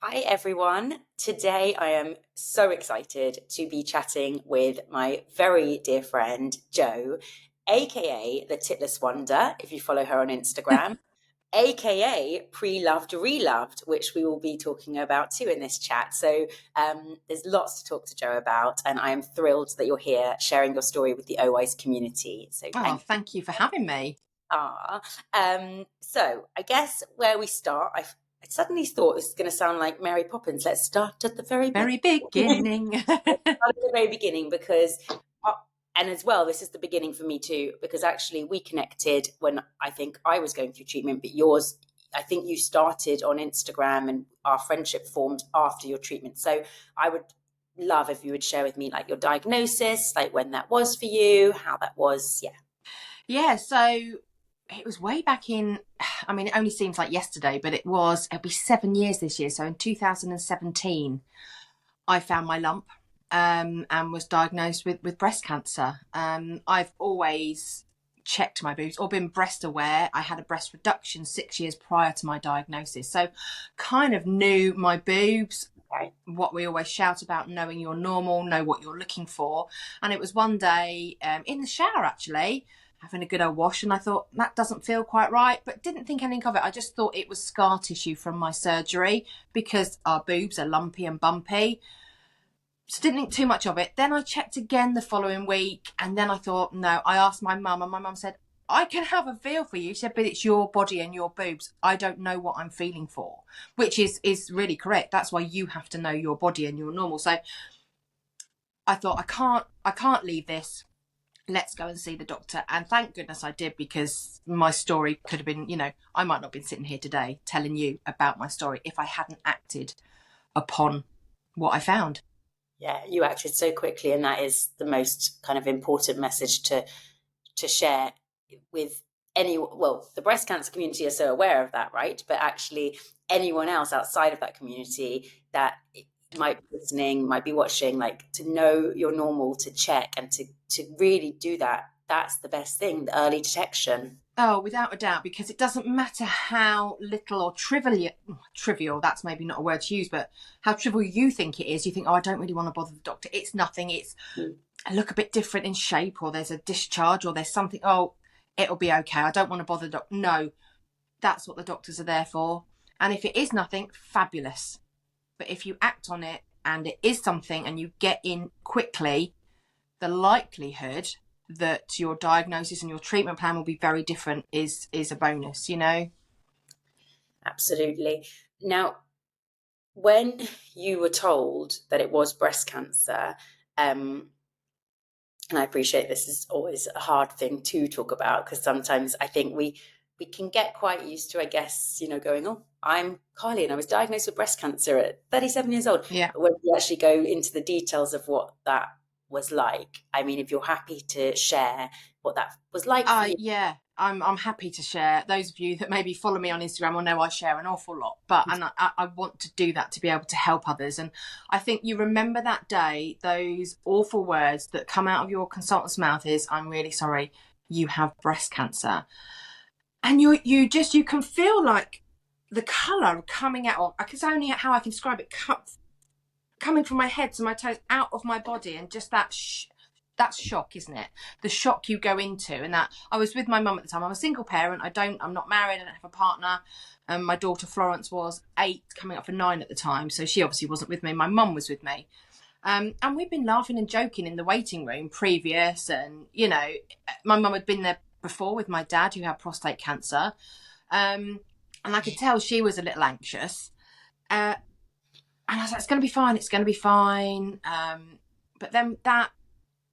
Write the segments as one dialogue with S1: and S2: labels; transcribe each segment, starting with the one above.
S1: Hi, everyone. Today I am so excited to be chatting with my very dear friend, Jo, aka the Titless Wonder, if you follow her on Instagram, aka Preloved, Reloved, which we will be talking about too in this chat. So there's lots to talk to Jo about, and I am thrilled that you're here sharing your story with the OWise community. So
S2: Oh, thank you for having me.
S1: Ah, so I guess where we start, I suddenly thought this is going to sound like Mary Poppins. Let's start at the very
S2: Very
S1: beginning.
S2: beginning.
S1: Start at the very beginning because, uh, and as well, this is the beginning for me too, because actually we connected when I think I was going through treatment, but yours, I think you started on Instagram and our friendship formed after your treatment. So I would love if you would share with me like your diagnosis, like when that was for you, how that was. Yeah.
S2: Yeah, so it was way back in, I mean, it only seems like yesterday, but it'll be 7 years this year. So in 2017, I found my lump and was diagnosed with breast cancer. I've always checked my boobs or been breast aware. I had a breast reduction 6 years prior to my diagnosis. So kind of knew my boobs,
S1: Right.
S2: what we always shout about, knowing you're normal, know what you're looking for. And it was one day in the shower, actually, having a good old wash, and I thought that doesn't feel quite right, but didn't think anything of it. I just thought it was scar tissue from my surgery because our boobs are lumpy and bumpy. So didn't think too much of it. Then I checked again the following week, and then I thought, no. I asked my mum, and my mum said, I can have a feel for you. She said, but it's your body and your boobs. I don't know what I'm feeling for, which is really correct. That's why you have to know your body and your normal. So I thought, I can't leave this. Let's go and see the doctor. And thank goodness I did, because my story could have been, I might not have been sitting here today telling you about my story if I hadn't acted upon what I found.
S1: Yeah, you acted so quickly, and that is the most kind of important message to share with any. Well, the breast cancer community are so aware of that, right? But actually, anyone else outside of that community that might be listening, might be watching, like to know you're normal, to check, and to really do that. That's the best thing, the early detection.
S2: Oh, without a doubt, because it doesn't matter how little or trivial, that's maybe not a word to use, but how trivial you think it is. You think, oh, I don't really want to bother the doctor. It's nothing. It's
S1: Mm.
S2: I look a bit different in shape, or there's a discharge, or there's something. Oh, it'll be okay. I don't want to bother the doctor. No, that's what the doctors are there for. And if it is nothing, fabulous. But if you act on it and it is something and you get in quickly, the likelihood that your diagnosis and your treatment plan will be very different is a bonus.
S1: Absolutely. Now, when you were told that it was breast cancer, and I appreciate this is always a hard thing to talk about because sometimes I think we can get quite used to, I guess, going, oh, I'm Carly and I was diagnosed with breast cancer at 37 years old.
S2: Yeah.
S1: But when we actually go into the details of what that was like, I mean, if you're happy to share what that was like for you.
S2: Yeah, I'm happy to share. Those of you that maybe follow me on Instagram will know I share an awful lot, and I want to do that to be able to help others. And I think you remember that day, those awful words that come out of your consultant's mouth is, I'm really sorry, you have breast cancer. And you can feel like the colour coming out of, it's only how I can describe it, coming from my head to my toes, out of my body, and just that's shock, isn't it? The shock you go into. And that I was with my mum at the time. I'm a single parent. I'm not married. I don't have a partner. My daughter Florence was 8, coming up for 9 at the time, so she obviously wasn't with me. My mum was with me, and we'd been laughing and joking in the waiting room previous. And my mum had been there before with my dad, who had prostate cancer, and I could tell she was a little anxious. And I was like, it's going to be fine. It's going to be fine. But then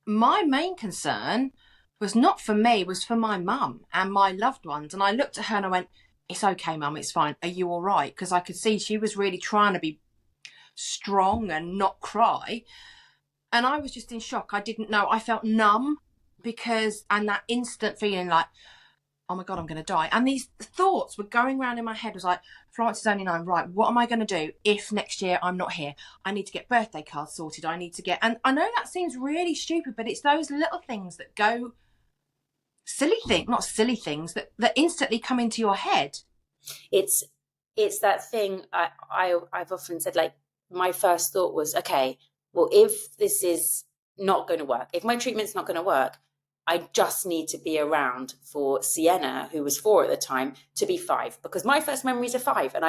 S2: my main concern was not for me, was for my mum and my loved ones. And I looked at her and I went, it's okay, mum, it's fine. Are you all right? Because I could see she was really trying to be strong and not cry. And I was just in shock. I didn't know. I felt numb and that instant feeling like, oh my God, I'm going to die. And these thoughts were going around in my head. It was like, Florence is only 9, right? What am I going to do if next year I'm not here? I need to get birthday cards sorted. I need to get, and I know that seems really stupid, but it's those little things that go not silly things that instantly come into your head.
S1: It's it's that thing I've often said, like, my first thought was, okay, well, if this is not going to work, if my treatment's not going to work, I just need to be around for Sienna, who was 4 at the time, to be 5, because my first memories are 5. And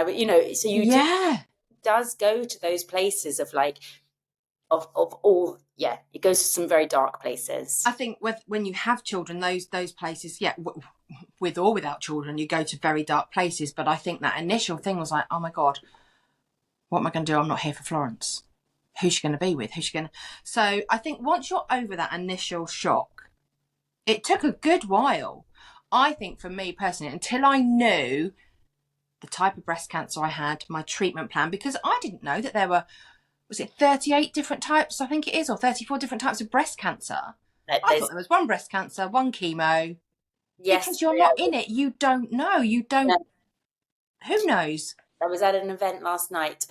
S1: so you do,
S2: Yeah.
S1: does go to those places of like, of all, yeah, it goes to some very dark places.
S2: I think when you have children, those places, yeah, with or without children, you go to very dark places. But I think that initial thing was like, oh my God, what am I going to do? I'm not here for Florence. Who's she going to be with? Who's she going to? So I think once you're over that initial shock, it took a good while. I think for me personally, until I knew the type of breast cancer I had, my treatment plan, because I didn't know that there were, was it 38 different types, I think it is, or 34 different types of breast cancer. I thought
S1: There's,
S2: there was one breast cancer, one chemo,
S1: yes,
S2: because you're not in it. You don't know. You don't, who knows?
S1: I was at an event last night,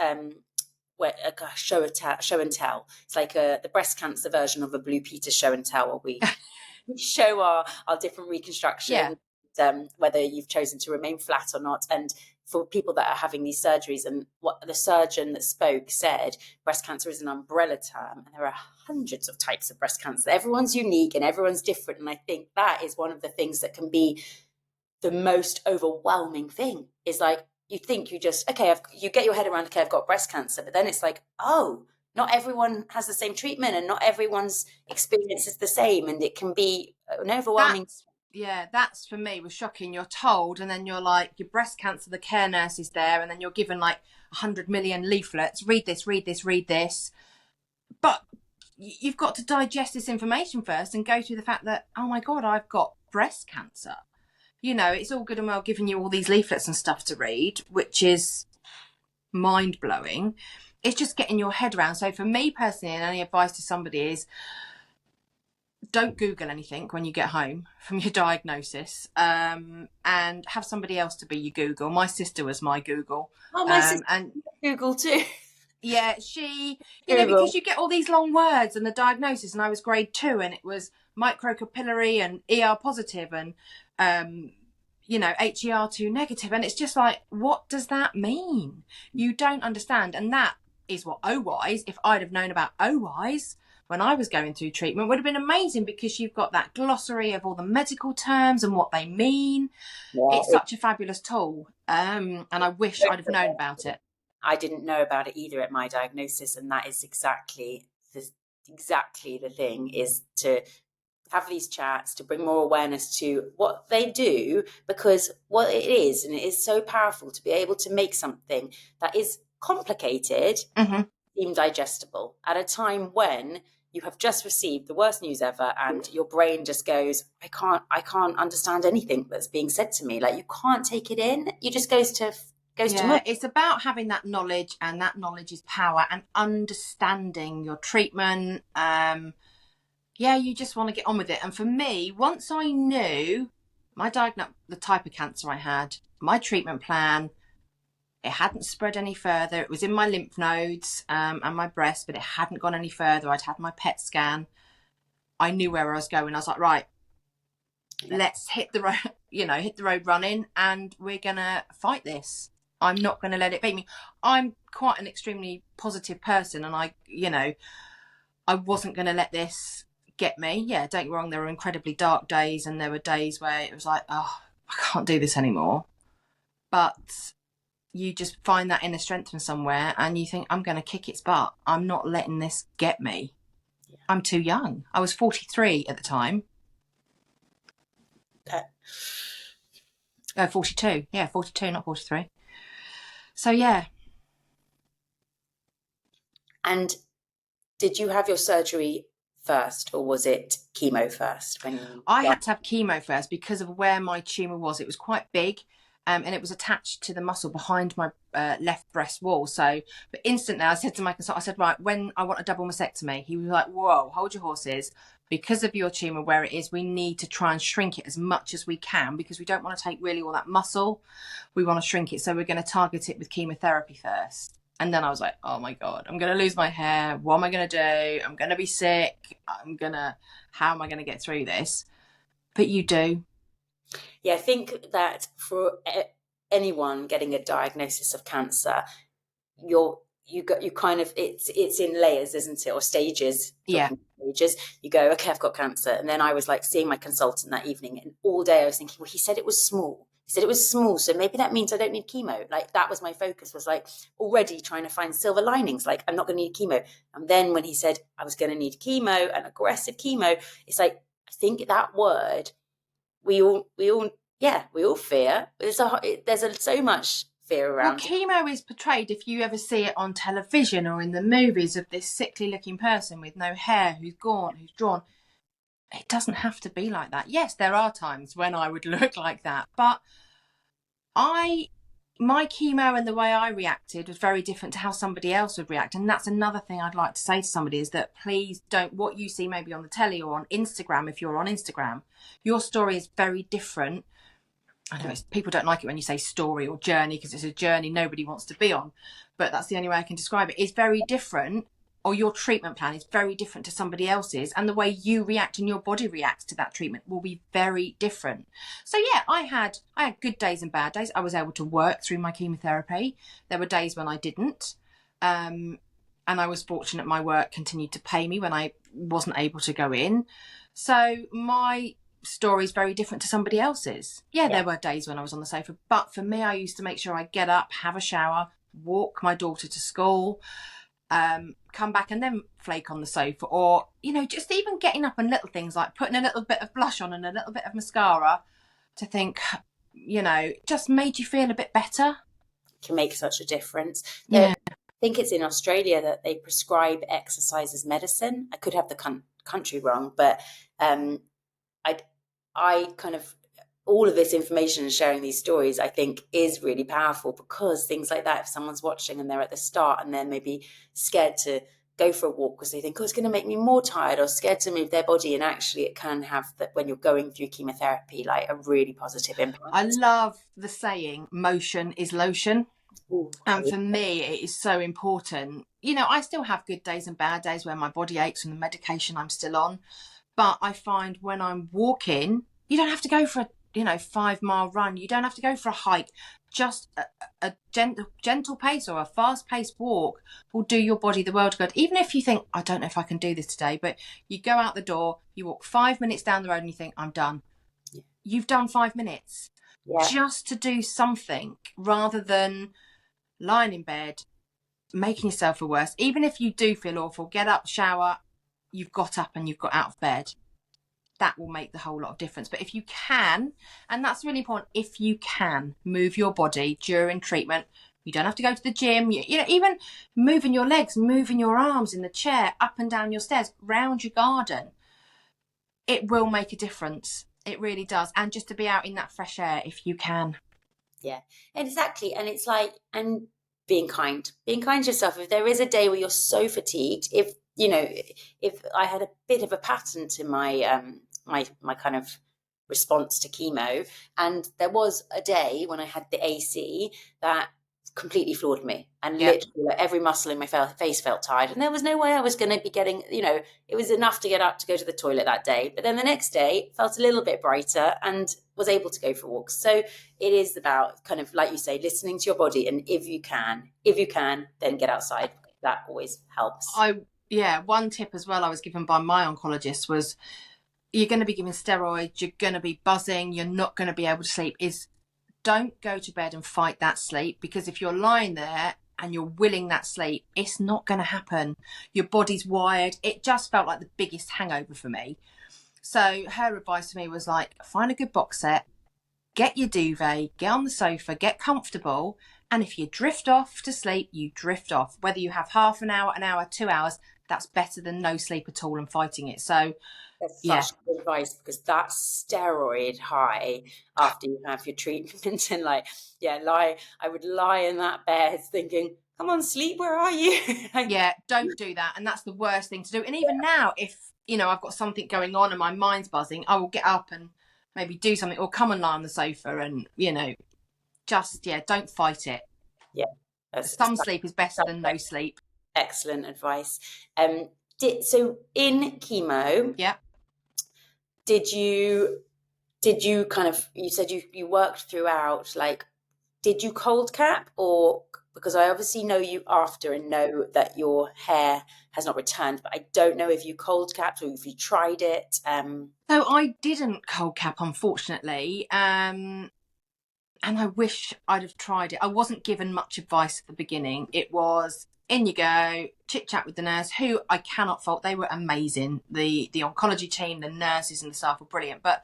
S1: where a show and tell. It's like the breast cancer version of a Blue Peter show and tell, where we show our different
S2: Yeah.
S1: reconstructions, whether you've chosen to remain flat or not. And for people that are having these surgeries, and what the surgeon that spoke said, breast cancer is an umbrella term, and there are hundreds of types of breast cancer. Everyone's unique and everyone's different. And I think that is one of the things that can be the most overwhelming thing, is like, you think you just, okay, you get your head around, okay, I've got breast cancer, but then it's like, oh, not everyone has the same treatment, and not everyone's experience is the same, and it can be an overwhelming.
S2: That's for me was shocking. You're told, and then you're like, your breast cancer, the care nurse is there, and then you're given like 100 million leaflets. Read this, read this, read this. But you've got to digest this information first and go through the fact that, oh my God, I've got breast cancer. You know, it's all good and well giving you all these leaflets and stuff to read, which is mind blowing. It's just getting your head around. So for me personally, and any advice to somebody is, don't Google anything when you get home from your diagnosis, and have somebody else to be your Google. My sister was my Google.
S1: Oh, my sister,
S2: And
S1: Google too.
S2: yeah, she, because
S1: Google.
S2: you get all these long words and the diagnosis, and I was grade 2 and it was microcapillary and ER positive and, HER2 negative. And it's just like, what does that mean? You don't understand. And that is what OWise, if I'd have known about OWise when I was going through treatment, would have been amazing, because you've got that glossary of all the medical terms and what they mean.
S1: Yeah,
S2: It's such a fabulous tool. And I wish I'd have known about it.
S1: I didn't know about it either at my diagnosis, and that is exactly the thing, is to have these chats, to bring more awareness to what they do, because what it is, and it is so powerful to be able to make something that is complicated seem digestible at a time when you have just received the worst news ever, and your brain just goes, I can't understand anything that's being said to me. Like, you can't take it in. You just goes to
S2: It's about having that knowledge, and that knowledge is power, and understanding your treatment. You just want to get on with it. And for me, once I knew my diagnosis, the type of cancer I had, my treatment plan, it hadn't spread any further. It was in my lymph nodes and my breast, but it hadn't gone any further. I'd had my PET scan. I knew where I was going. I was like, right, let's hit the road, hit the road running, and we're going to fight this. I'm not going to let it beat me. I'm quite an extremely positive person, and I wasn't going to let this get me. Yeah, don't get me wrong, there were incredibly dark days, and there were days where it was like, oh, I can't do this anymore. But you just find that inner strength from somewhere, and you think, I'm going to kick its butt. I'm not letting this get me. Yeah. I'm too young. I was 43 at the time. 42. Yeah, 42, not 43. So, yeah.
S1: And did you have your surgery first, or was it chemo first?
S2: I had to have chemo first because of where my tumour was. It was quite big, and it was attached to the muscle behind my left breast wall. So, but instantly I said to my consultant, I said, right, when I want a double mastectomy, he was like, whoa, hold your horses. Because of your tumour where it is, we need to try and shrink it as much as we can, because we don't want to take really all that muscle. We want to shrink it. So we're going to target it with chemotherapy first. And then I was like, oh my God, I'm going to lose my hair. What am I going to do? I'm going to be sick. How am I going to get through this? But you do.
S1: Yeah, I think that for anyone getting a diagnosis of cancer, you kind of, it's in layers, isn't it, or stages?
S2: Yeah.
S1: Stages. You go, okay, I've got cancer, and then I was like seeing my consultant that evening, and all day I was thinking, well, he said it was small. He said it was small, so maybe that means I don't need chemo. Like, that was my focus, was like already trying to find silver linings. Like, I'm not going to need chemo. And then when he said I was going to need chemo and aggressive chemo, it's like, I think that word, we all fear. There's so much fear
S2: Well,
S1: around it.
S2: chemo is portrayed, if you ever see it on television or in the movies, of this sickly looking person with no hair, who's gaunt, who's drawn. It doesn't have to be like that. Yes, there are times when I would look like that, but my chemo and the way I reacted was very different to how somebody else would react. And that's another thing I'd like to say to somebody, is that please don't, what you see maybe on the telly or on Instagram, if you're on Instagram, your story is very different. I know people don't like it when you say story or journey, because it's a journey nobody wants to be on, but that's the only way I can describe it. It's very different, or your treatment plan is very different to somebody else's, and the way you react and your body reacts to that treatment will be very different. So yeah, I had good days and bad days. I was able to work through my chemotherapy. There were days when I didn't, and I was fortunate my work continued to pay me when I wasn't able to go in. So my story is very different to somebody else's. Yeah, there were days when I was on the sofa, but for me, I used to make sure I get up, have a shower, walk my daughter to school, come back and then flake on the sofa, or, you know, just even getting up and little things like putting a little bit of blush on and a little bit of mascara to think, you know, just made you feel a bit better.
S1: Can make such a difference.
S2: Yeah.
S1: I think it's in Australia that they prescribe exercise as medicine. I could have the country wrong, but I kind of, all of this information and sharing these stories, I think, is really powerful, because things like that, if someone's watching and they're at the start and they're maybe scared to go for a walk because they think, oh, it's going to make me more tired, or scared to move their body, and actually it can have that, when you're going through chemotherapy, like a really positive impact.
S2: I love the saying, motion is lotion.
S1: Ooh,
S2: and for me, it is so important. You know, I still have good days and bad days where my body aches from the medication I'm still on. But I find when I'm walking, you don't have to go for a 5-mile run. You don't have to go for a hike. Just a gentle pace or a fast-paced walk will do your body the world of good. Even if you think, I don't know if I can do this today, but you go out the door, you walk 5 minutes down the road and you think, I'm done. Yeah. You've done 5 minutes. Yeah. Just to do something rather than lying in bed, making yourself feel worse. Even if you do feel awful, get up, shower, you've got up and you've got out of bed. That will make the whole lot of difference. But if you can, and that's really important, if you can move your body during treatment, you don't have to go to the gym, you know, even moving your legs, moving your arms in the chair, up and down your stairs, round your garden, it will make a difference. It really does. And just to be out in that fresh air if you can.
S1: Yeah, exactly. And it's like, and being kind to yourself. If there is a day where you're so fatigued, if I had a bit of a pattern to my my kind of response to chemo, and there was a day when I had the AC that completely floored me, and literally like, every muscle in my face felt tired, and there was no way I was going to be getting, it was enough to get up to go to the toilet that day, but then the next day felt a little bit brighter and was able to go for walks. So it is about, kind of like you say, listening to your body, and if you can then get outside. That always helps.
S2: One tip as well I was given by my oncologist was, you're going to be given steroids, you're going to be buzzing, you're not going to be able to sleep, is don't go to bed and fight that sleep, because if you're lying there and you're willing that sleep, it's not going to happen. Your body's wired. It just felt like the biggest hangover for me. So her advice to me was like, find a good box set, get your duvet, get on the sofa, get comfortable, and if you drift off to sleep, you drift off. Whether you have half an hour, 2 hours, that's better than no sleep at all and fighting it. So
S1: that's such good advice, because that steroid high after you have your treatment, and I would lie in that bed thinking, come on, sleep, where are you?
S2: Don't do that. And that's the worst thing to do. And even now, if I've got something going on and my mind's buzzing, I will get up and maybe do something, or come and lie on the sofa and don't fight it. Some sleep is better than no sleep.
S1: Excellent advice. So in chemo, did you kind of, you said you worked throughout, like did you cold cap, or because I obviously know you after and know that your hair has not returned, but I don't know if you cold capped or if you tried it.
S2: So I didn't cold cap, unfortunately. And I wish I'd have tried it. I wasn't given much advice at the beginning. It was in you go, chit chat with the nurse, who I cannot fault. They were amazing. The oncology team, the nurses and the staff were brilliant. But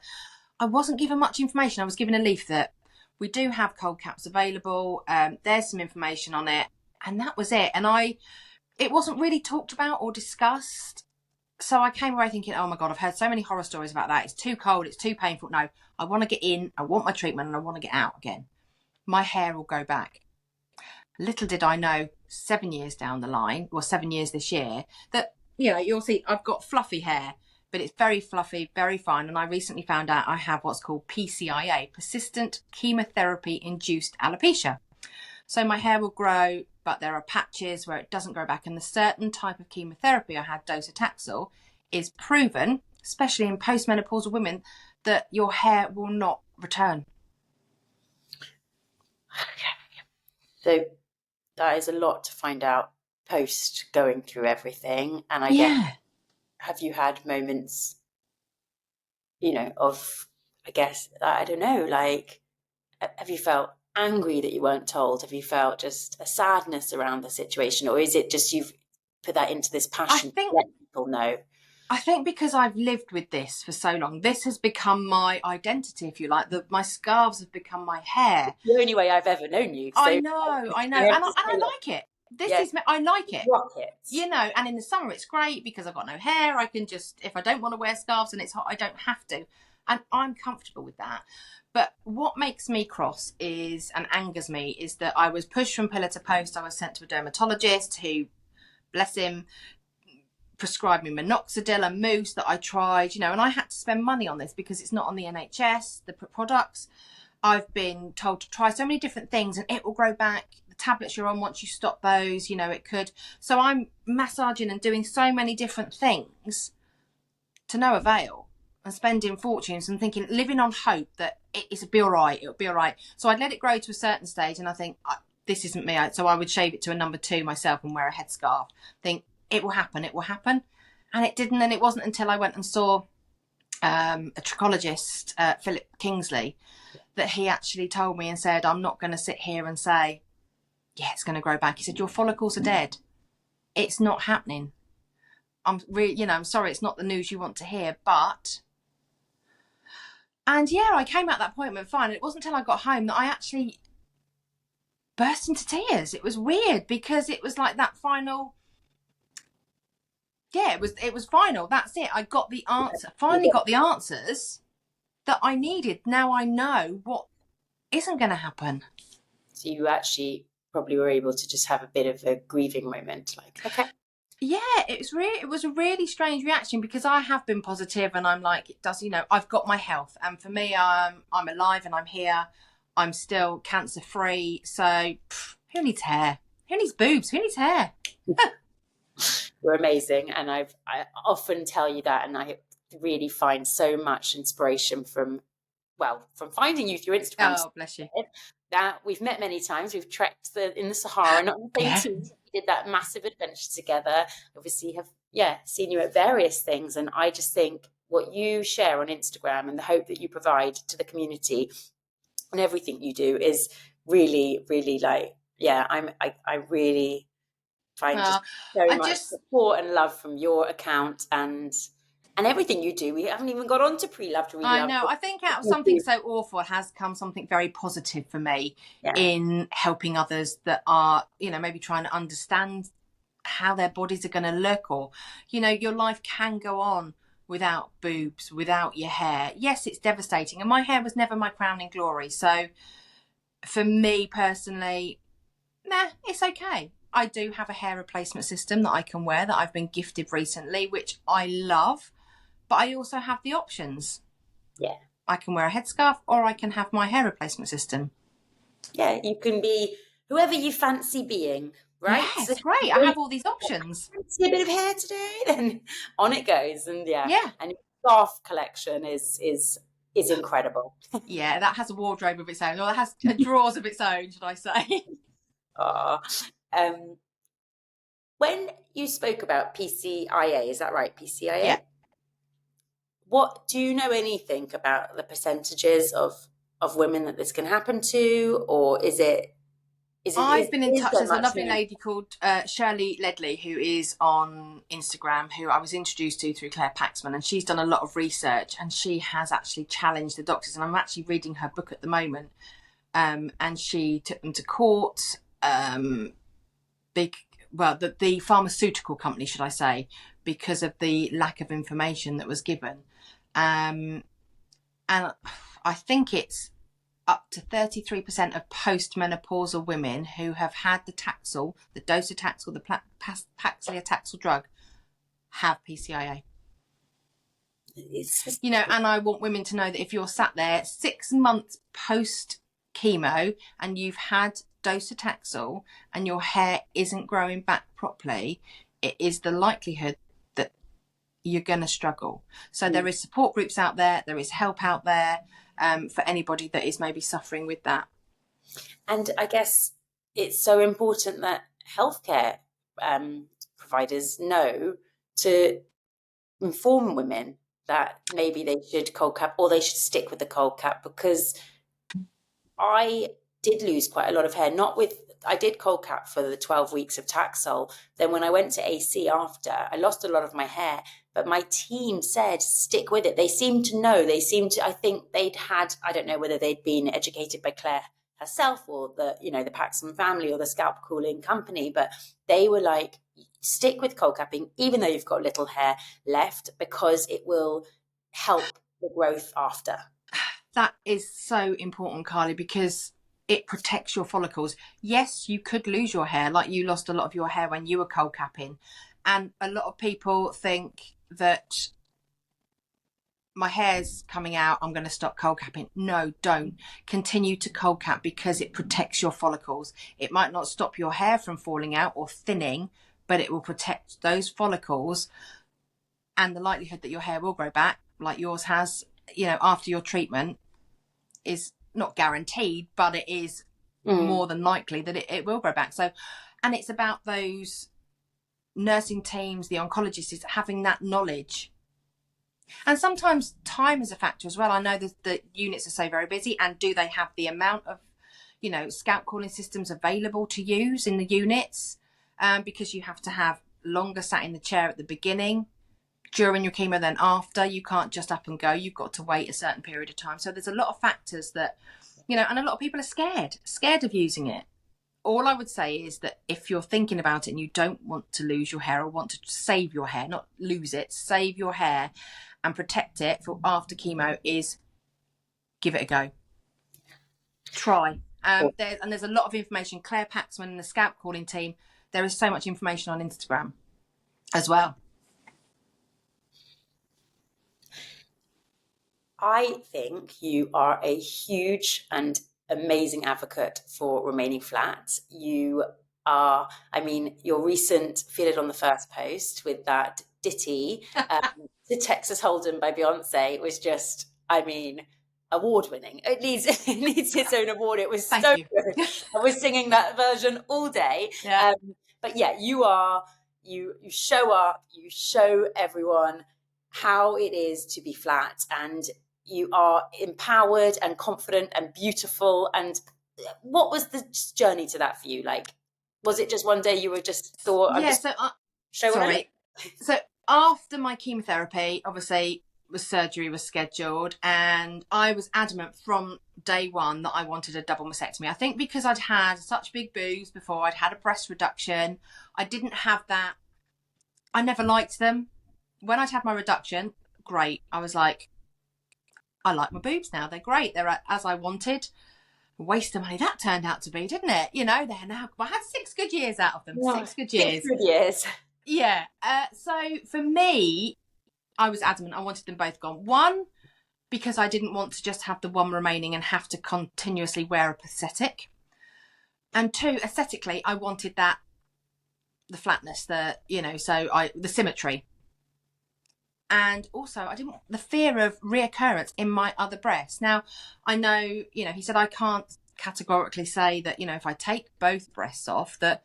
S2: I wasn't given much information. I was given a leaflet. We do have cold caps available. There's some information on it. And that was it. And it wasn't really talked about or discussed. So I came away thinking, oh my God, I've heard so many horror stories about that. It's too cold. It's too painful. No, I want to get in. I want my treatment and I want to get out again. My hair will go back. Little did I know, 7 years down the line, or 7 years this year, that, you'll see I've got fluffy hair, but it's very fluffy, very fine. And I recently found out I have what's called PCIA, persistent chemotherapy-induced alopecia. So my hair will grow, but there are patches where it doesn't grow back. And the certain type of chemotherapy I had, Docetaxel, is proven, especially in post-menopausal women, that your hair will not return.
S1: So that is a lot to find out post going through everything. And I guess, have you had moments, of, I guess, I don't know, like, have you felt angry that you weren't told? Have you felt just a sadness around the situation? Or is it just you've put that into this passion to let people know?
S2: I think because I've lived with this for so long, this has become my identity, if you like. My scarves have become my hair.
S1: The only way I've ever known you. So
S2: I know. And I like it. I like it.
S1: Rockets.
S2: And in the summer it's great because I've got no hair. I can just, if I don't want to wear scarves and it's hot, I don't have to. And I'm comfortable with that. But what makes me cross and angers me is that I was pushed from pillar to post. I was sent to a dermatologist who, bless him, prescribed me minoxidil and mousse that I tried, and I had to spend money on this because it's not on the NHS, the products. I've been told to try so many different things and it will grow back. The tablets you're on, once you stop those, it could. So I'm massaging and doing so many different things to no avail and spending fortunes and thinking, living on hope that it'll be all right. So I'd let it grow to a certain stage and I think, this isn't me. So I would shave it to a number 2 myself and wear a headscarf. Think, it will happen. And it didn't. And it wasn't until I went and saw a trichologist, Philip Kingsley, that he actually told me and said, I'm not going to sit here and say, yeah, it's going to grow back. He said, your follicles are dead. It's not happening. I'm sorry, it's not the news you want to hear, but... And I came out that appointment fine. It wasn't until I got home that I actually burst into tears. It was weird because it was like that final... it was final. That's it. I got the answer. Finally got the answers that I needed. Now I know what isn't going to happen.
S1: So you actually probably were able to just have a bit of a grieving moment. Like, okay.
S2: Yeah, it was a really strange reaction because I have been positive and I'm like, it does, I've got my health. And for me, I'm alive and I'm here. I'm still cancer free. So who needs hair? Who needs boobs? Who needs hair?
S1: You're amazing. And I often tell you that, and I really find so much inspiration from finding you through Instagram.
S2: Oh, bless you.
S1: That we've met many times. We've trekked in the Sahara, not in the same team. We did that massive adventure together. Obviously have seen you at various things. And I just think what you share on Instagram and the hope that you provide to the community and everything you do is really, really I really find just very much support and love from your account and everything you do. We haven't even got on to Preloved.
S2: I know. I think out of something so awful has come something very positive for me in helping others that are, maybe trying to understand how their bodies are going to look, or, your life can go on without boobs, without your hair. Yes, it's devastating. And my hair was never my crowning glory. So for me personally, it's okay. I do have a hair replacement system that I can wear that I've been gifted recently, which I love. But I also have the options.
S1: Yeah.
S2: I can wear a headscarf or I can have my hair replacement system.
S1: Yeah, you can be whoever you fancy being, right?
S2: Yes, so great. I have all these options.
S1: See a bit of hair today, then on it goes. And and your scarf collection is is incredible.
S2: Yeah, that has a wardrobe of its own, or it has drawers of its own, should I say.
S1: Ah, um, when you spoke about PCIA, is that right?
S2: Yeah.
S1: PCIA? What do you know anything about the percentages of women that this can happen to, or
S2: I've been in
S1: is
S2: touch.
S1: there
S2: There's a
S1: much
S2: lovely
S1: known?
S2: lady called Shirley Ledley who is on Instagram, who I was introduced to through Claire Paxman, and she's done a lot of research and she has actually challenged the doctors. And I'm actually reading her book at the moment. And she took them to court. Big, well, the pharmaceutical company, should I say, because of the lack of information that was given. And I think it's up to 33% of post-menopausal women who have had the Taxel, the Docetaxel, the Paxiliotaxel drug, have PCIA.
S1: It's just,
S2: And I want women to know that if you're sat there 6 months post chemo and you've had Docetaxel and your hair isn't growing back properly, it is the likelihood that you're going to struggle. So there is support groups out there, there is help out there, for anybody that is maybe suffering with that.
S1: and I guess it's so important that healthcare providers know to inform women that maybe they should cold cap or they should stick with the cold cap, because I did lose quite a lot of hair. Not with, I did cold cap for the 12 weeks of Taxol. Then when I went to AC after, I lost a lot of my hair. But my team said, stick with it. They seemed to know. They seemed to, I think they'd had, I don't know whether they'd been educated by Claire herself or the Paxson family or the scalp cooling company, but they were like, stick with cold capping, even though you've got little hair left, because it will help the growth after.
S2: That is so important, Carly, because it protects your follicles. Yes, you could lose your hair, like you lost a lot of your hair when you were cold capping. And a lot of people think that my hair's coming out, I'm going to stop cold capping. No, don't. Continue to cold cap because it protects your follicles. It might not stop your hair from falling out or thinning, but it will protect those follicles, and the likelihood that your hair will grow back, like yours has, after your treatment, is not guaranteed, but it is more than likely that it will grow back. So, and it's about those nursing teams, the oncologists, is having that knowledge. And sometimes time is a factor as well. I know that the units are so very busy, and do they have the amount of, scalp cooling systems available to use in the units? Because you have to have longer sat in the chair at the beginning, during your chemo, then after. You can't just up and go. You've got to wait a certain period of time. So there's a lot of factors that, and a lot of people are scared of using it. All I would say is that if you're thinking about it and you don't want to lose your hair or want to save your hair, not lose it, save your hair and protect it for after chemo, is give it a go. Try. There's a lot of information. Claire Paxman and the scalp calling team, there is so much information on Instagram as well.
S1: I think you are a huge and amazing advocate for remaining flat. You are, I mean, your recent Feel It on the First post with that ditty, the Texas Hold'em by Beyonce, was just, I mean, award winning. It needs its own award. It was
S2: Thank
S1: so
S2: you.
S1: good. I was singing that version all day.
S2: Yeah.
S1: But yeah, you show up, you show everyone how it is to be flat, and you are empowered and confident and beautiful. And what was the journey to that for you? Like, was it just one day you were just thought, I'm just show what I look?
S2: So after my chemotherapy, obviously surgery was scheduled, and I was adamant from day one that I wanted a double mastectomy. I think because I'd had such big boobs before, I'd had a breast reduction, I didn't have that. I never liked them. When I'd had my reduction, great. I was like, I like my boobs now. They're great. They're as I wanted. Waste of money that turned out to be, didn't it? They're now. I had 6 good years out of them.
S1: Yeah,
S2: 6 good years.
S1: 6 good years.
S2: Yeah. So for me, I was adamant I wanted them both gone. One, because I didn't want to just have the one remaining and have to continuously wear a prosthetic. And 2, aesthetically, I wanted the flatness, the symmetry. And also, I didn't want the fear of reoccurrence in my other breast. Now, I know, you know, he said I can't categorically say that, you know, if I take both breasts off, that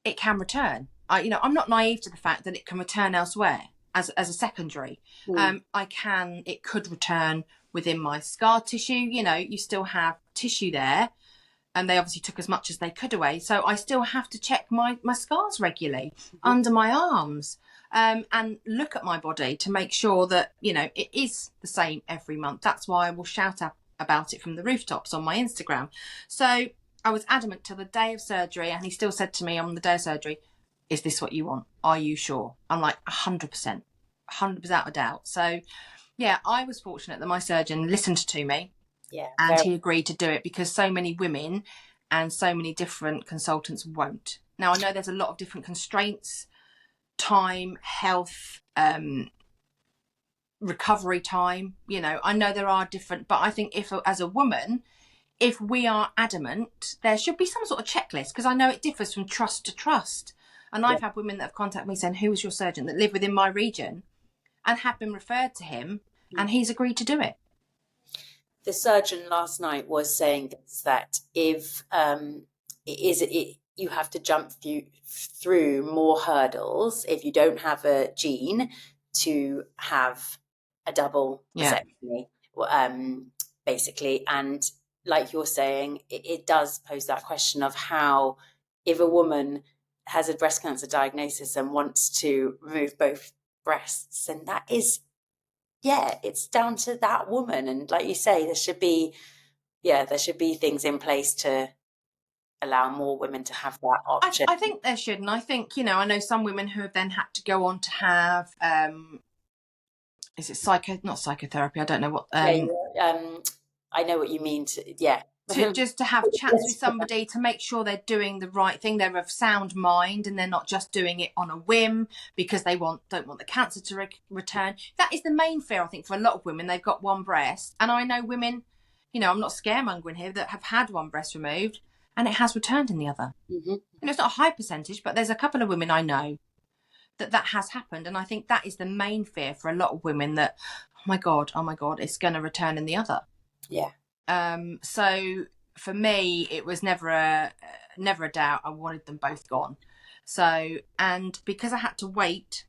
S2: it can return. You know, I'm not naive to the fact that it can return elsewhere as a secondary. It could return within my scar tissue. You know, you still have tissue there, and they obviously took as much as they could away. So I still have to check my scars regularly under my arms, and look at my body to make sure that, you know, it is the same every month. That's why I will shout out about it from the rooftops on my Instagram. So I was adamant till the day of surgery, and he still said to me on the day of surgery, is this what you want? Are you sure? I'm like, 100%, 100% without a doubt. So yeah, I was fortunate that my surgeon listened to me, and he agreed to do it, because so many women and so many different consultants won't. Now, I know there's a lot of different constraints, time, health, recovery time. You know, I know there are different, but I think if, as a woman, if we are adamant, there should be some sort of checklist, because I know it differs from trust to trust. And I've had women that have contacted me saying, who was your surgeon, that live within my region and have been referred to him, and he's agreed to do it.
S1: The surgeon last night was saying that if you have to jump through more hurdles if you don't have a gene to have a double mastectomy, basically. And like you're saying, it does pose that question of how, if a woman has a breast cancer diagnosis and wants to remove both breasts, and that is, it's down to that woman. And like you say, there should be things in place to allow more women to have that option.
S2: I think there should. And I think, you know, I know some women who have then had to go on to have, is it not psychotherapy? I don't know what.
S1: I know what you mean.
S2: Just to have chats with somebody to make sure they're doing the right thing, they're of sound mind, and they're not just doing it on a whim because they don't want the cancer to return. That is the main fear, I think, for a lot of women. They've got one breast, and I know women, you know, I'm not scaremongering here, that have had one breast removed and it has returned in the other. And it's not a high percentage, but there's a couple of women I know that has happened, and I think that is the main fear for a lot of women, that oh my god, it's going to return in the other. So for me, it was never a doubt. I wanted them both gone. So, and because I had to wait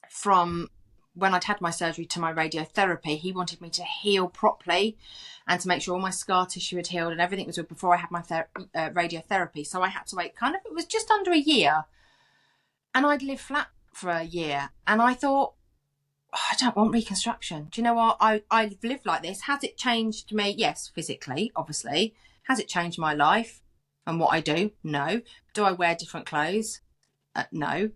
S2: from when I'd had my surgery to my radiotherapy, he wanted me to heal properly and to make sure all my scar tissue had healed and everything was good before I had my radiotherapy. So I had to wait it was just under a year, and I'd lived flat for a year, and I thought, I don't want reconstruction. Do you know what? I've lived like this. Has it changed me? Yes, physically, obviously. Has it changed my life and what I do? No. Do I wear different clothes? No.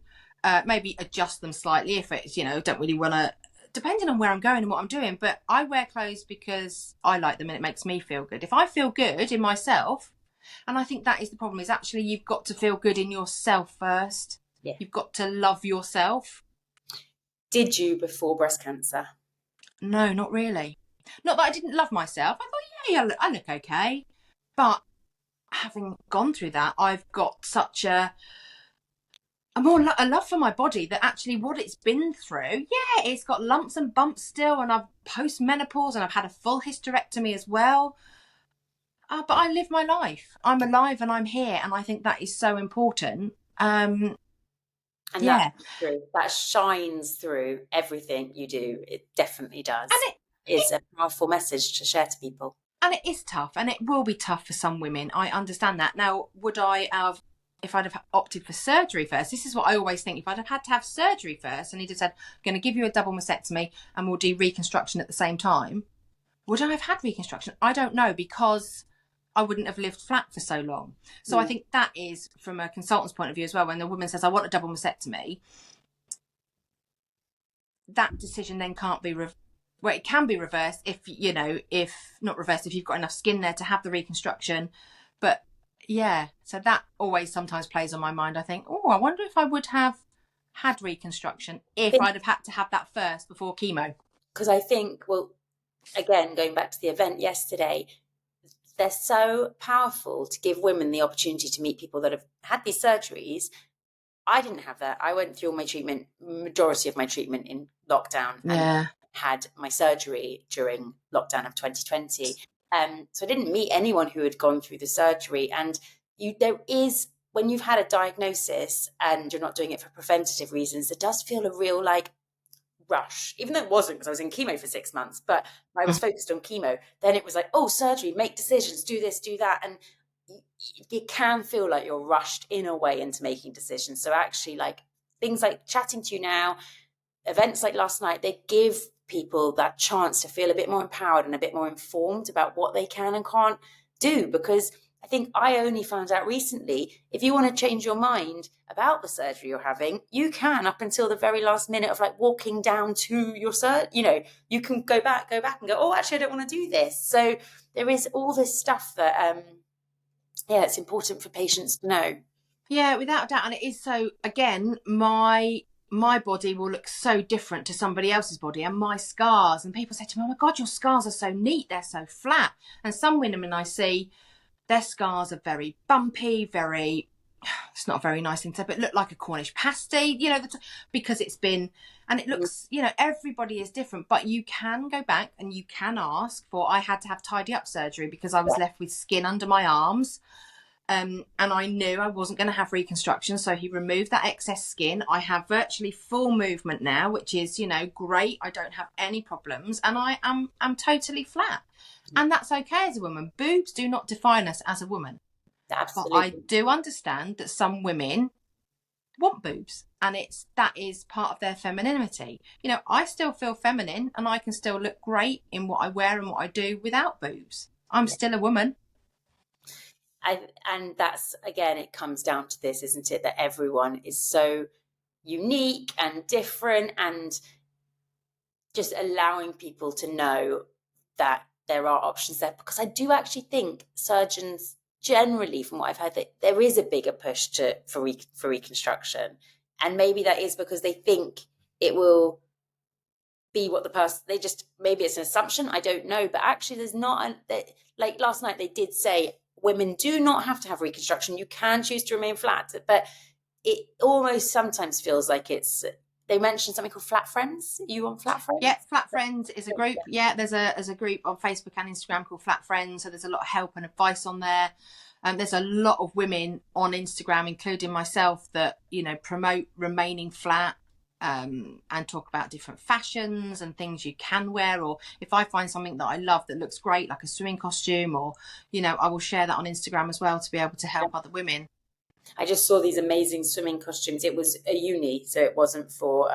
S2: Maybe adjust them slightly if it's, you know, don't really want to, depending on where I'm going and what I'm doing. But I wear clothes because I like them and it makes me feel good. If I feel good in myself, and I think that is the problem, is actually you've got to feel good in yourself first. You've got to love yourself.
S1: Did you before breast cancer?
S2: No, not really. Not that I didn't love myself. I thought, I look okay. But having gone through that, I've got such a love for my body, that actually what it's been through, it's got lumps and bumps still, and I've post-menopause, and I've had a full hysterectomy as well. But I live my life. I'm alive and I'm here, and I think that is so important.
S1: And that's true. That shines through everything you do. It definitely does. And it's a powerful message to share to people.
S2: And it is tough, and it will be tough for some women. I understand that. Now, would I have, if I'd have opted for surgery first, this is what I always think, if I'd have had to have surgery first and he'd have said, I'm going to give you a double mastectomy and we'll do reconstruction at the same time, would I have had reconstruction? I don't know, because I wouldn't have lived flat for so long. So I think that is, from a consultant's point of view as well, when the woman says, I want a double mastectomy, that decision then can't be, it can be reversed if, you know, if not reversed, if you've got enough skin there to have the reconstruction. But so that always sometimes plays on my mind. I think, I wonder if I would have had reconstruction if I'd have had to have that first before chemo.
S1: Because I think, well, again, going back to the event yesterday, they're so powerful to give women the opportunity to meet people that have had these surgeries I didn't have that. I went through all my treatment, majority of my treatment in lockdown, and
S2: Yeah.
S1: had my surgery during lockdown of 2020. So I didn't meet anyone who had gone through the surgery. And there is, when you've had a diagnosis and you're not doing it for preventative reasons, it does feel a real like rush, even though it wasn't, because I was in chemo for 6 months, but I was focused on chemo. Then it was like, oh, surgery, make decisions, do this, do that. And it can feel like you're rushed in a way into making decisions. So actually, like things like chatting to you now, events like last night, they give people that chance to feel a bit more empowered and a bit more informed about what they can and can't do. Because I think I only found out recently, if you want to change your mind about the surgery you're having, you can, up until the very last minute of like walking down to your surgery. You can go back and go, oh, actually, I don't want to do this. So there is all this stuff that, it's important for patients to know.
S2: Yeah, without a doubt. And it is so, again, my body will look so different to somebody else's body, and my scars, and people say to me, oh my God, your scars are so neat, they're so flat. And some women I see, their scars are very bumpy, it's not a very nice thing to say, but look like a Cornish pasty, because it's been, and it looks, everybody is different. But you can go back and you can ask for, I had to have tidy up surgery because I was left with skin under my arms. And I knew I wasn't going to have reconstruction, so he removed that excess skin. I have virtually full movement now, which is, great. I don't have any problems, and I'm totally flat, and that's okay as a woman. Boobs do not define us as a woman.
S1: Absolutely.
S2: But I do understand that some women want boobs, and that is part of their femininity. I still feel feminine, and I can still look great in what I wear and what I do without boobs. I'm still a woman.
S1: And that's, again, it comes down to this, isn't it? That everyone is so unique and different, and just allowing people to know that there are options there. Because I do actually think surgeons generally, from what I've heard, that there is a bigger push for reconstruction. And maybe that is because they think it will be what the person, maybe it's an assumption, I don't know. But actually there's not, like last night they did say, women do not have to have reconstruction. You can choose to remain flat, but it almost sometimes feels like they mentioned something called Flat Friends. Are you on Flat Friends?
S2: Yeah, Flat Friends is a group. Yeah, there's a group on Facebook and Instagram called Flat Friends. So there's a lot of help and advice on there. There's a lot of women on Instagram, including myself, that promote remaining flat. And talk about different fashions and things you can wear, or if I find something that I love that looks great, like a swimming costume, or I will share that on Instagram as well to be able to help other women.
S1: I just saw these amazing swimming costumes. It was a uni, so it wasn't for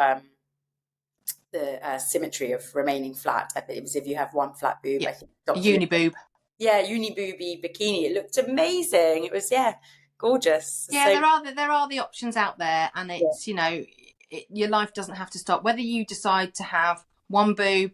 S1: the symmetry of remaining flat. It was if you have one flat boob.
S2: Yeah.
S1: I think
S2: uni boob.
S1: Yeah, uni booby bikini. It looked amazing. It was gorgeous.
S2: Yeah, so, there are the options out there, and it's your life doesn't have to stop. Whether you decide to have one boob,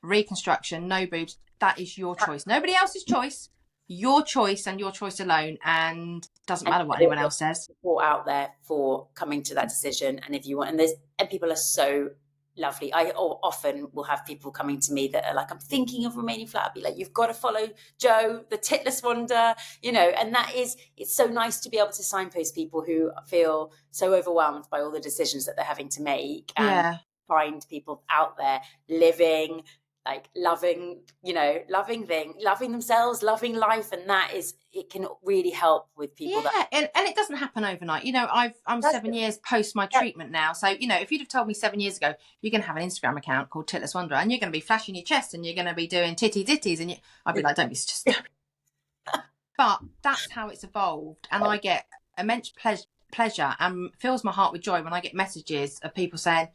S2: reconstruction, no boobs, that is your choice. Nobody else's choice. Your choice and your choice alone, and doesn't matter what anyone else says.
S1: Support out there for coming to that decision, and if you want, and people are so lovely. I often will have people coming to me that are like, I'm thinking of remaining flat. I'll be like, you've got to follow Joe, the titless wonder, and it's so nice to be able to signpost people who feel so overwhelmed by all the decisions that they're having to make, and find people out there living, like loving themselves, loving life. And it can really help with people.
S2: And it doesn't happen overnight. I'm 7 years post my treatment now. So, if you'd have told me 7 years ago, you're going to have an Instagram account called Titless Wonder, and you're going to be flashing your chest, and you're going to be doing titties, and I'd be like, don't be just. But that's how it's evolved. And I get immense pleasure and fills my heart with joy when I get messages of people saying,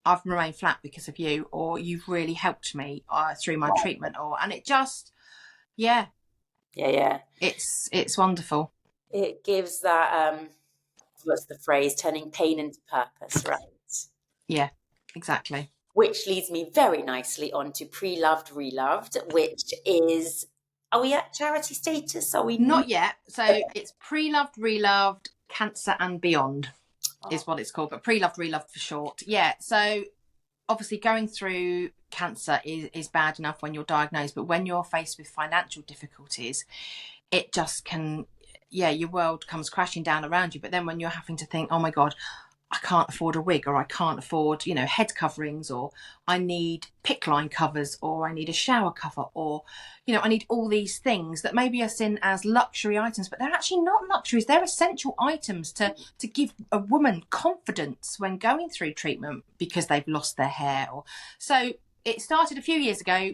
S2: I've remained flat because of you, or you've really helped me through my treatment, and it just, it's wonderful.
S1: It gives that, what's the phrase, turning pain into purpose, right?
S2: Yeah, exactly.
S1: Which leads me very nicely on to Preloved, Reloved, which is, are we at charity status? Are we
S2: not yet? So it's Preloved, Reloved, Cancer and Beyond. Is what it's called, but Preloved, Reloved for short. Yeah, so obviously going through cancer is bad enough when you're diagnosed, but when you're faced with financial difficulties, it just can, yeah, your world comes crashing down around you. But then when you're having to think, oh my God, I can't afford a wig, or I can't afford, head coverings, or I need PICC line covers, or I need a shower cover, or, I need all these things that maybe are seen as luxury items, but they're actually not luxuries. They're essential items to give a woman confidence when going through treatment because they've lost their hair. So it started a few years ago,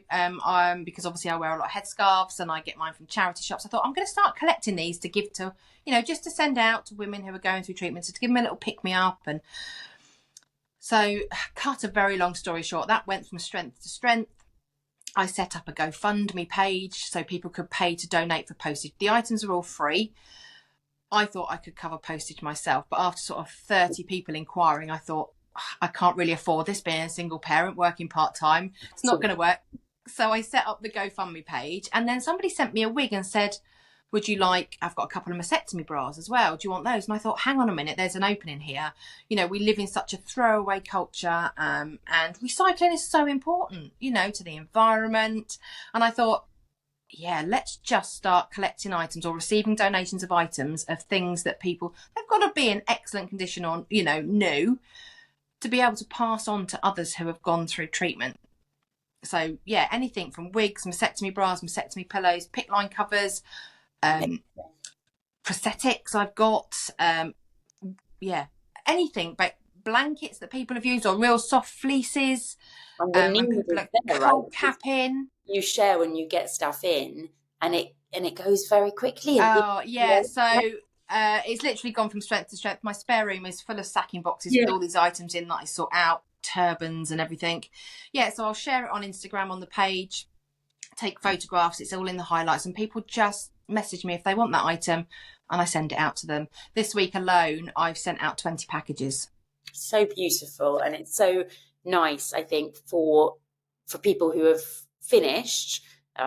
S2: because obviously I wear a lot of headscarves and I get mine from charity shops. I thought I'm going to start collecting these to give to, just to send out to women who are going through treatment, to give them a little pick me up. And so, cut a very long story short, that went from strength to strength. I set up a GoFundMe page so people could pay to donate for postage. The items are all free. I thought I could cover postage myself, but after sort of 30 people inquiring, I thought, I can't really afford this being a single parent working part-time. It's not going to work. So I set up the GoFundMe page, and then somebody sent me a wig and said, would you like, I've got a couple of mastectomy bras as well, do you want those? And I thought, hang on a minute, there's an opening here. We live in such a throwaway culture, and recycling is so important, to the environment. And I thought, yeah, let's just start collecting items or receiving donations of items of things that people, they've got to be in excellent condition or, new, to be able to pass on to others who have gone through treatment. So yeah, anything from wigs, mastectomy bras, mastectomy pillows, PICC line covers, prosthetics I've got, anything, but blankets that people have used, or real soft fleeces,
S1: And the
S2: when
S1: need
S2: people
S1: is
S2: are
S1: there,
S2: cold
S1: right?
S2: capping.
S1: You share when you get stuff in, and it goes very quickly. And
S2: Oh yeah, so it's literally gone from strength to strength. My spare room is full of sacking boxes with all these items in that I sort out, turbans and everything. Yeah, so I'll share it on Instagram on the page, take photographs, it's all in the highlights, and people just message me if they want that item and I send it out to them. This week alone, I've sent out 20 packages.
S1: So beautiful, and it's so nice, I think, for people who have finished,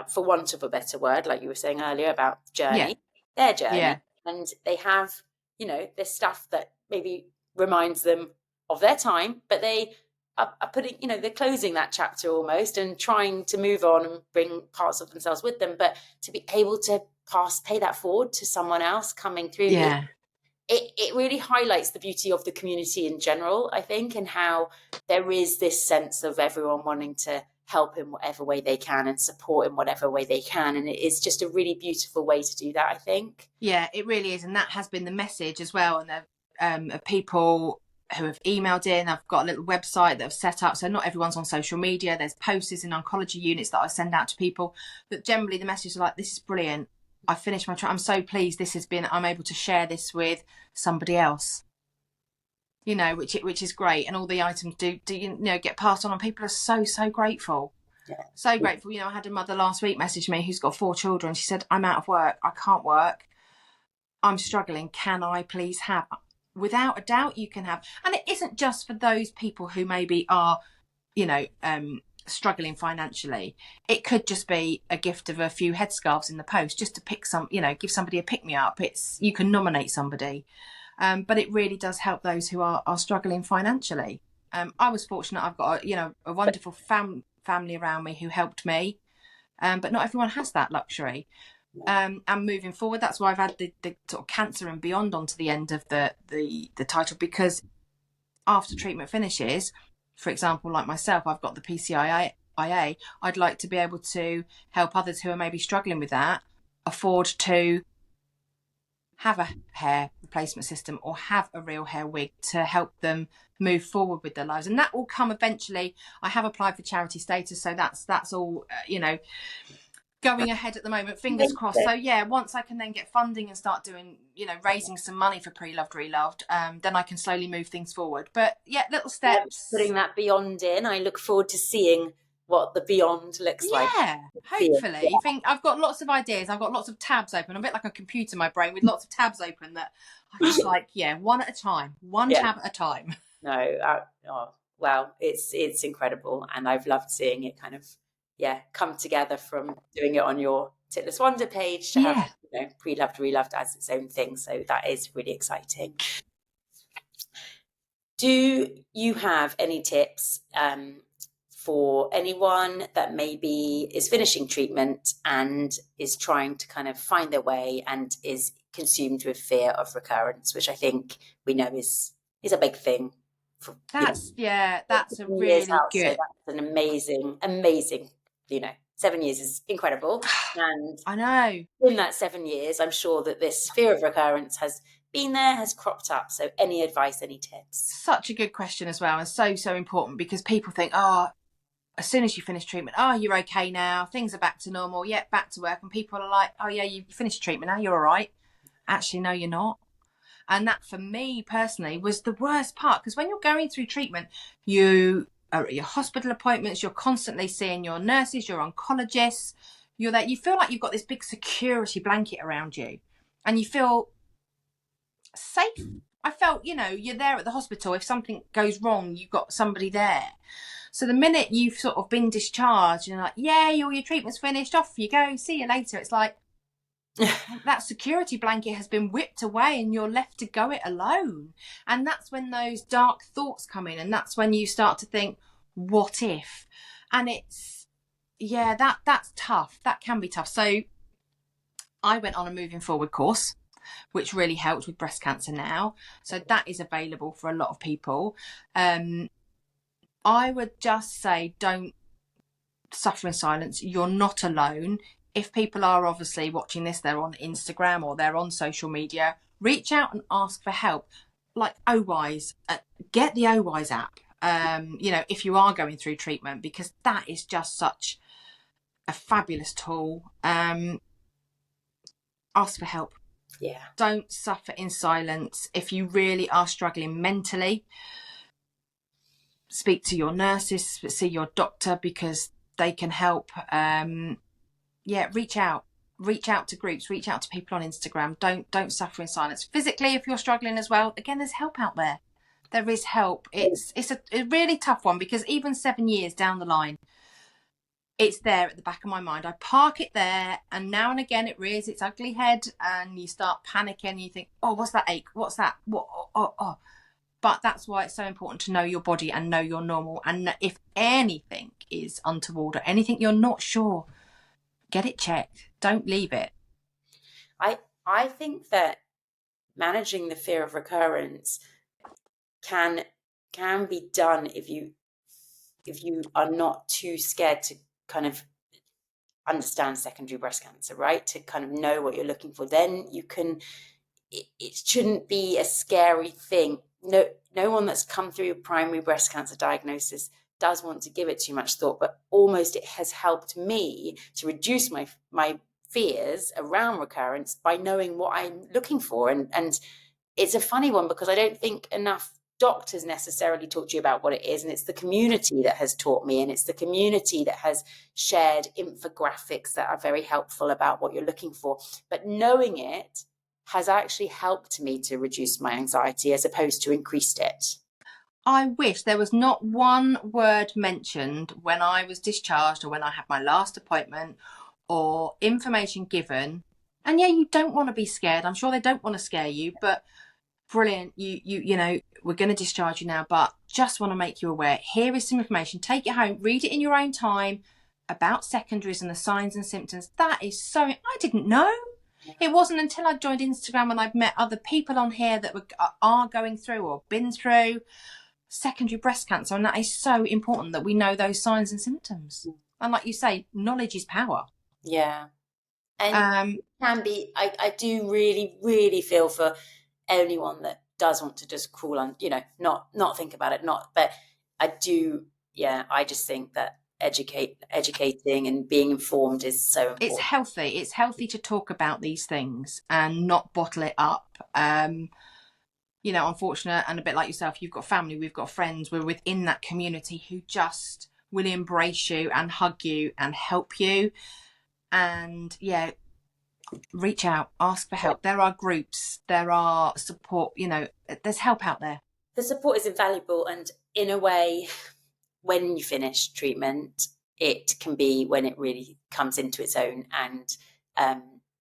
S1: for want of a better word, like you were saying earlier about journey, their journey, and they have, there's stuff that maybe reminds them of their time, but they are putting, they're closing that chapter almost and trying to move on and bring parts of themselves with them, but to be able to pay that forward to someone else coming through. It really highlights the beauty of the community in general, I think, and how there is this sense of everyone wanting to help in whatever way they can and support in whatever way they can. And it is just a really beautiful way to do that, I think.
S2: Yeah, it really is. And that has been the message as well. And of people who have emailed in. I've got a little website that I've set up. So not everyone's on social media. There's posters in oncology units that I send out to people. But generally the messages are like, this is brilliant. I finished my trial. I'm so pleased I'm able to share this with somebody else, which is great. And all the items do get passed on, and people are so grateful.
S1: Yeah.
S2: So grateful. I had a mother last week message me who's got 4 children. She said, I'm out of work. I can't work. I'm struggling. Can I please have? Without a doubt you can have. And it isn't just for those people who maybe are, struggling financially. It could just be a gift of a few headscarves in the post, just to pick give somebody a pick me up. You can nominate somebody, but it really does help those who are struggling financially. I was fortunate. I've got a wonderful family around me who helped me, but not everyone has that luxury. And moving forward, that's why I've had the sort of cancer and beyond onto the end of the title, because after treatment finishes, for example, like myself, I've got the PCIA. I'd like to be able to help others who are maybe struggling with that afford to have a hair replacement system or have a real hair wig to help them move forward with their lives. And that will come eventually. I have applied for charity status, so that's all going ahead at the moment, fingers crossed. So yeah, once I can then get funding and start doing, raising some money for Preloved, Reloved, then I can slowly move things forward. But yeah, little steps.
S1: Putting that beyond in, I look forward to seeing what the beyond looks like.
S2: Yeah, hopefully. I think I've got lots of ideas. I've got lots of tabs open. I'm a bit like a computer in my brain with lots of tabs open that I'm just like, one at a time, tab at a time.
S1: No, well, it's incredible, and I've loved seeing it kind of come together from doing it on your Titless Wonder page to have Preloved, Reloved as its own thing. So that is really exciting. Do you have any tips for anyone that maybe is finishing treatment and is trying to kind of find their way and is consumed with fear of recurrence, which I think we know is a big thing. For,
S2: That's a
S1: years
S2: really
S1: out, so
S2: good.
S1: that's an amazing. 7 years is incredible, and
S2: I know.
S1: in that 7 years, I'm sure that this fear of recurrence has been there, has cropped up. So, any advice, any tips?
S2: Such a good question as well, and so important, because people think, oh, as soon as you finish treatment, oh, you're okay now, things are back to normal, back to work, and people are like, oh yeah, you finished treatment now, you're all right. Actually, no, you're not. And that, for me personally, was the worst part, because when you're going through treatment, you are at your hospital appointments, you're constantly seeing your nurses, your oncologists, you're there, you feel like you've got this big security blanket around you, and you feel safe. I felt, you're there at the hospital. If something goes wrong, you've got somebody there. So the minute you've sort of been discharged, you're like, yay, all your treatment's finished, off you go, see you later. It's like, that security blanket has been whipped away and you're left to go it alone. And that's when those dark thoughts come in, and that's when you start to think, what if? And it's, that's tough. That can be tough. So I went on a moving forward course, which really helped with breast cancer now. So that is available for a lot of people. I would just say, don't suffer in silence. You're not alone. If people are obviously watching this, they're on Instagram or they're on social media, reach out and ask for help. Like OWise, get the OWise app, if you are going through treatment, because that is just such a fabulous tool. Ask for help.
S1: Yeah.
S2: Don't suffer in silence. If you really are struggling mentally, speak to your nurses, see your doctor, because they can help. Reach out to groups, reach out to people on Instagram. Don't suffer in silence. Physically, if you're struggling as well, again, there's help out there. There is help. It's a really tough one, because even 7 years down the line, it's there at the back of my mind. I park it there, and now and again it rears its ugly head, and you start panicking. You think, oh, what's that ache? What's that? What? Oh. But that's why it's so important to know your body and know you're normal. And if anything is untoward or anything you're not sure, get it checked. Don't leave it.
S1: I think that managing the fear of recurrence can be done if you are not too scared to kind of understand secondary breast cancer, right? To kind of know what you're looking for. Then you can, it shouldn't be a scary thing. No one that's come through a primary breast cancer diagnosis does want to give it too much thought, but almost it has helped me to reduce my fears around recurrence by knowing what I'm looking for. And it's a funny one, because I don't think enough doctors necessarily talk to you about what it is, and it's the community that has taught me, and it's the community that has shared infographics that are very helpful about what you're looking for. But knowing it has actually helped me to reduce my anxiety as opposed to increased it.
S2: I wish there was not one word mentioned when I was discharged or when I had my last appointment or information given. And you don't want to be scared. I'm sure they don't want to scare you, but brilliant. We're going to discharge you now, but just want to make you aware. Here is some information. Take it home, read it in your own time about secondaries and the signs and symptoms. That is so, I didn't know. It wasn't until I joined Instagram and I've met other people on here that are going through or been through secondary breast cancer, and that is so important that we know those signs and symptoms. And like you say, knowledge is power.
S1: Yeah. And it can be, I do really, really feel for anyone that does want to just crawl on, not think about it, but I do, I just think that educating and being informed is so important.
S2: It's healthy to talk about these things and not bottle it up. Unfortunate, and a bit like yourself, you've got family, we've got friends, we're within that community who just will embrace you and hug you and help you. And reach out, ask for help. There are groups, there are support, there's help out there.
S1: The support is invaluable, and in a way, when you finish treatment, it can be when it really comes into its own. And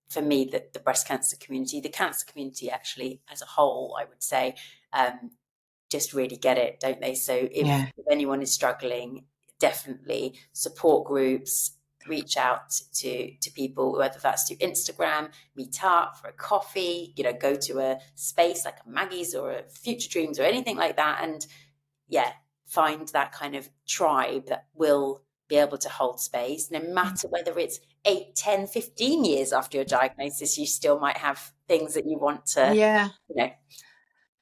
S1: for me, the breast cancer community, the cancer community actually as a whole, I would say, just really get it, don't they? So if anyone is struggling, definitely support groups, reach out to people, whether that's to Instagram, meet up for a coffee, you know, go to a space like a Maggie's or a Future Dreams or anything like that, and find that kind of tribe that will be able to hold space, no matter whether it's 8, 10, 15 years after your diagnosis. You still might have things that you want to, you know.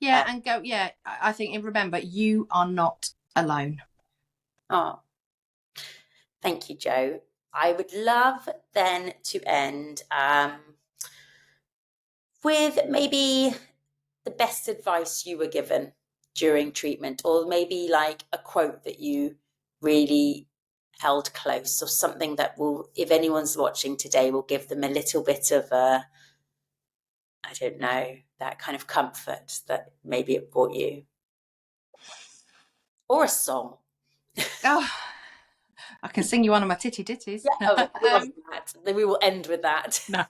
S2: And go, I think, and remember, you are not alone.
S1: Oh, thank you, Jo. I would love then to end with maybe the best advice you were given during treatment, or maybe like a quote that you really held close, or something that will, if anyone's watching today, will give them a little bit of a, I don't know, that kind of comfort that maybe it brought you. Or a song.
S2: Oh, I can sing you one of my titty ditties.
S1: Yeah, love that. Then we will end with that.
S2: No.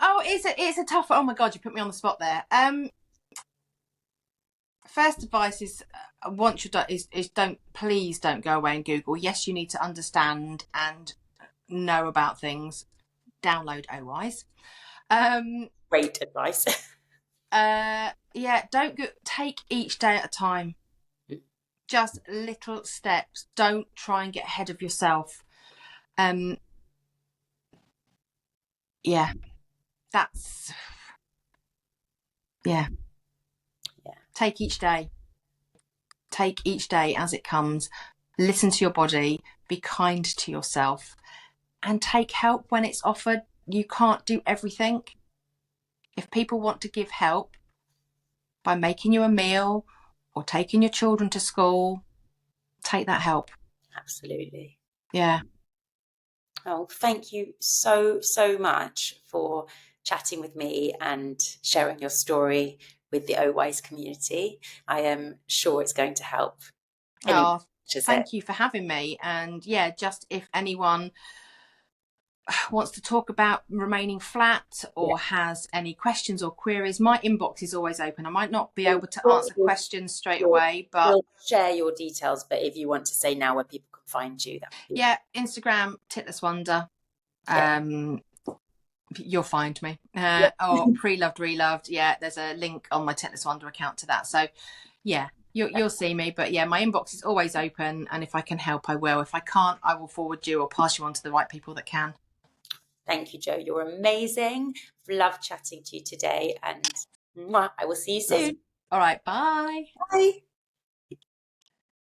S2: Oh, it's a tough. Oh my God, you put me on the spot there. First advice is once you're done, is please don't go away and Google. Yes, you need to understand and know about things. Download OWise.
S1: Great advice.
S2: Don't go. Take each day at a time. Just little steps. Don't try and get ahead of yourself. That's take each day. Take each day as it comes. Listen to your body. Be kind to yourself, and take help when it's offered. You can't do everything. If people want to give help by making you a meal or taking your children to school, take that help.
S1: Absolutely.
S2: Yeah.
S1: Oh, thank you so much for chatting with me and sharing your story with the OWise community. I am sure it's going to help.
S2: Thank you for having me. And just if anyone wants to talk about remaining flat or has any questions or queries, my inbox is always open. I might not be able to answer questions straight away, but
S1: we'll share your details. But if you want to say now where people can find you,
S2: Instagram, Titless Wonder. You'll find me. Or Preloved, Reloved. There's a link on my Titless Wonder account to that. So you'll see me. But my inbox is always open, and if I can help, I will. If I can't, I will forward you or pass you on to the right people that can.
S1: Thank you, Jo. You're amazing. Love chatting to you today, and I will see you soon.
S2: All right. Bye.
S1: Bye.